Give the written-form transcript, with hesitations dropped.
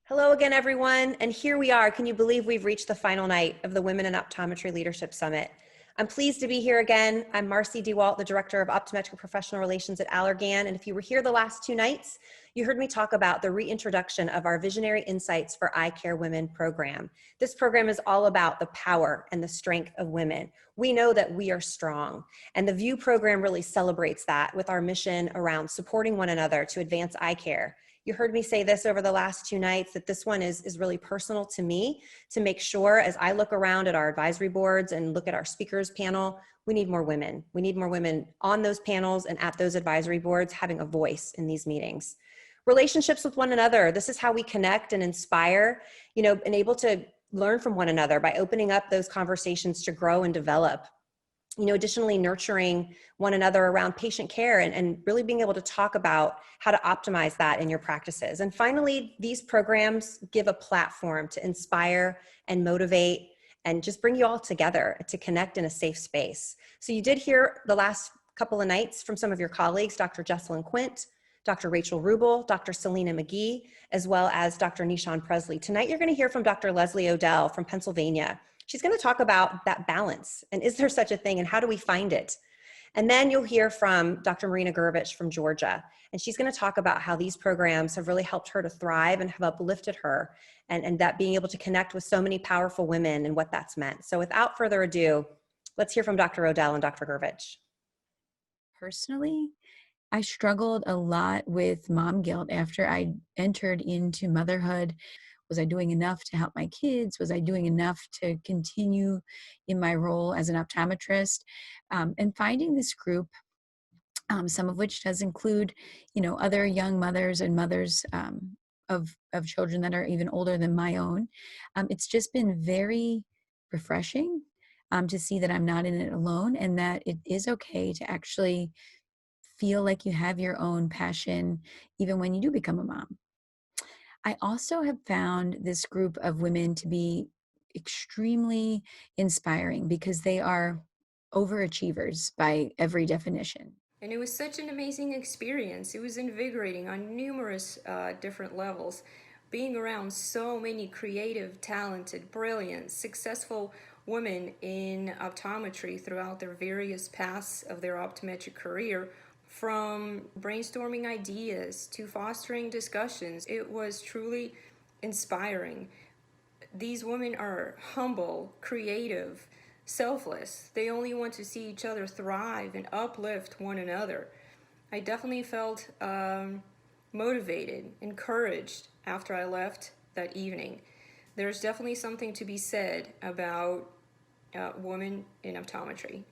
Hello again, everyone. And here we are. Can you believe we've reached the final night of the Women in Optometry Leadership Summit? I'm pleased to be here again. I'm Marcy DeWalt, the Director of Optometric Professional Relations at Allergan. And if you were here the last two nights, you heard me talk about the reintroduction of our Visionary Insights for Eye Care Women program. This program is all about the power and the strength of women. We know that we are strong. And the VIEW program really celebrates that with our mission around supporting one another to advance eye care. You heard me say this over the last two nights, that this one is really personal to me, to make sure as I look around at our advisory boards and look at our speakers panel, we need more women. We need more women on those panels and at those advisory boards having a voice in these meetings. Relationships with one another. This is how we connect and inspire, and able to learn from one another by opening up those conversations to grow and develop. Additionally, nurturing one another around patient care and really being able to talk about how to optimize that in your practices. And finally, these programs give a platform to inspire and motivate and just bring you all together to connect in a safe space. So you did hear the last couple of nights from some of your colleagues, Dr. Jesselyn Quint, Dr. Rachel Rubel, Dr. Selena McGee, as well as Dr. Nishan Presley. Tonight, you're going to hear from Dr. Leslie Odell from Pennsylvania. She's going to talk about that balance and is there such a thing and how do we find it? And then you'll hear from Dr. Marina Gurevich from Georgia, and she's going to talk about how these programs have really helped her to thrive and have uplifted her, and that being able to connect with so many powerful women and what that's meant. So without further ado, let's hear from Dr. Odell and Dr. Gurevich. Personally, I struggled a lot with mom guilt after I entered into motherhood. Was I doing enough to help my kids? Was I doing enough to continue in my role as an optometrist? And finding this group, some of which does include, other young mothers and mothers of children that are even older than my own. It's just been very refreshing to see that I'm not in it alone and that it is okay to actually feel like you have your own passion even when you do become a mom. I also have found this group of women to be extremely inspiring because they are overachievers by every definition. And it was such an amazing experience. It was invigorating on numerous different levels. Being around so many creative, talented, brilliant, successful women in optometry throughout their various paths of their optometric career, from brainstorming ideas to fostering discussions, it was truly inspiring. These women are humble, creative, selfless. They only want to see each other thrive and uplift one another. I definitely felt motivated, encouraged after I left that evening. There's definitely something to be said about women in optometry.